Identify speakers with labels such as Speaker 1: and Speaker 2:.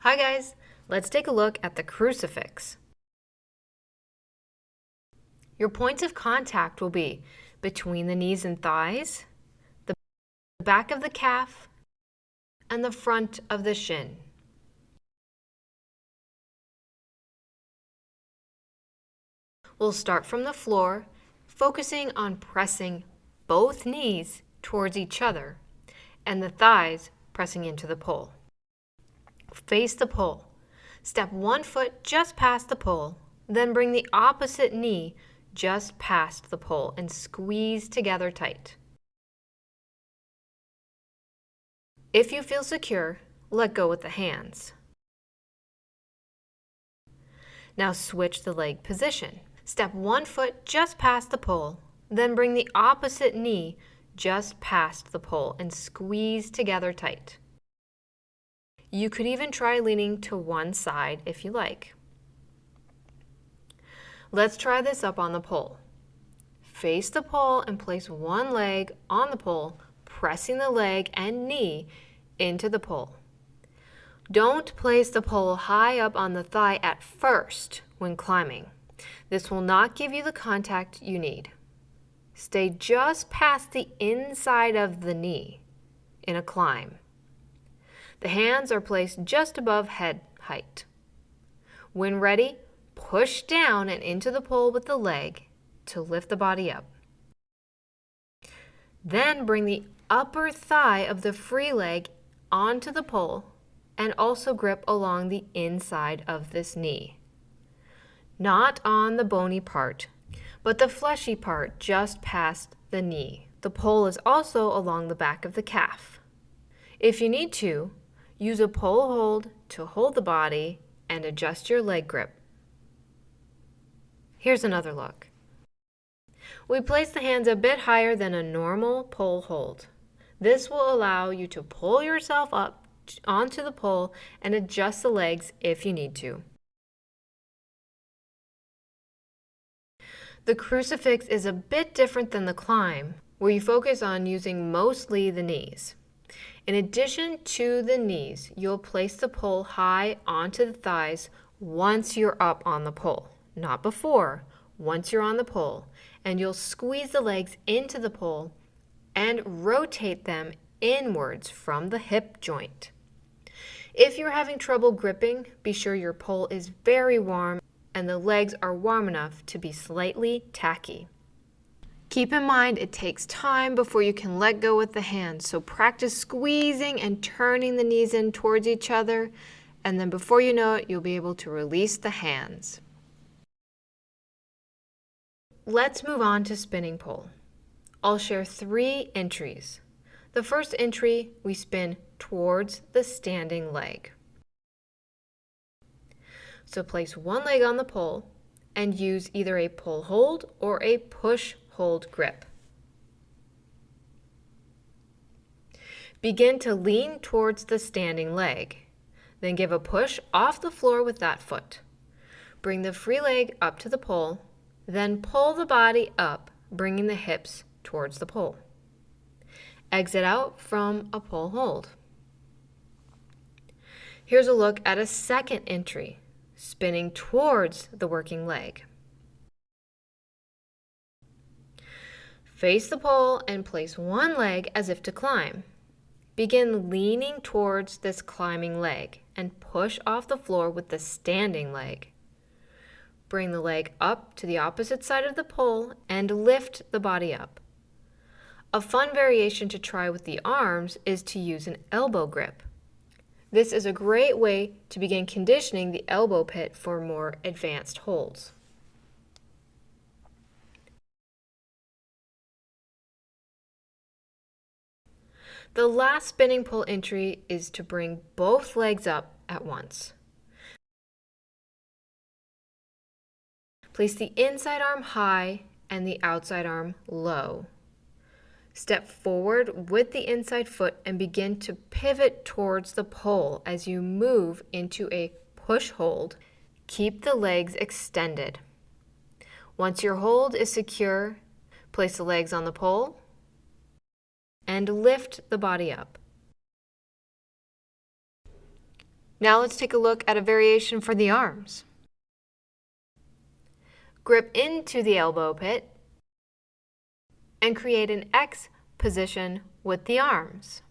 Speaker 1: Hi guys, let's take a look at the crucifix. Your points of contact will be between the knees and thighs, the back of the calf, and the front of the shin. We'll start from the floor, focusing on pressing both knees towards each other and the thighs pressing into the pole. Face the pole. Step one foot just past the pole, then bring the opposite knee just past the pole and squeeze together tight. If you feel secure, let go with the hands. Now switch the leg position. Step one foot just past the pole, then bring the opposite knee just past the pole and squeeze together tight. You could even try leaning to one side if you like. Let's try this up on the pole. Face the pole and place one leg on the pole, pressing the leg and knee into the pole. Don't place the pole high up on the thigh at first when climbing. This will not give you the contact you need. Stay just past the inside of the knee in a climb. The hands are placed just above head height. When ready, push down and into the pole with the leg to lift the body up. Then bring the upper thigh of the free leg onto the pole and also grip along the inside of this knee. Not on the bony part, but the fleshy part just past the knee. The pole is also along the back of the calf. If you need to, use a pole hold to hold the body and adjust your leg grip. Here's another look. We place the hands a bit higher than a normal pole hold. This will allow you to pull yourself up onto the pole and adjust the legs if you need to. The crucifix is a bit different than the climb, where you focus on using mostly the knees. In addition to the knees, you'll place the pole high onto the thighs once you're up on the pole, not before, once you're on the pole, and you'll squeeze the legs into the pole and rotate them inwards from the hip joint. If you're having trouble gripping, be sure your pole is very warm and the legs are warm enough to be slightly tacky. Keep in mind it takes time before you can let go with the hands, so practice squeezing and turning the knees in towards each other, and then before you know it, you'll be able to release the hands. Let's move on to spinning pole. I'll share 3 entries. The first entry, we spin towards the standing leg. So place one leg on the pole and use either a pull hold or a push hold grip. Begin to lean towards the standing leg. Then give a push off the floor with that foot. Bring the free leg up to the pole, then pull the body up, bringing the hips towards the pole. Exit out from a pole hold. Here's a look at a second entry, spinning towards the working leg. Face the pole and place one leg as if to climb. Begin leaning towards this climbing leg and push off the floor with the standing leg. Bring the leg up to the opposite side of the pole and lift the body up. A fun variation to try with the arms is to use an elbow grip. This is a great way to begin conditioning the elbow pit for more advanced holds. The last spinning pole entry is to bring both legs up at once. Place the inside arm high and the outside arm low. Step forward with the inside foot and begin to pivot towards the pole as you move into a push hold. Keep the legs extended. Once your hold is secure, place the legs on the pole and lift the body up. Now let's take a look at a variation for the arms. Grip into the elbow pit and create an X position with the arms.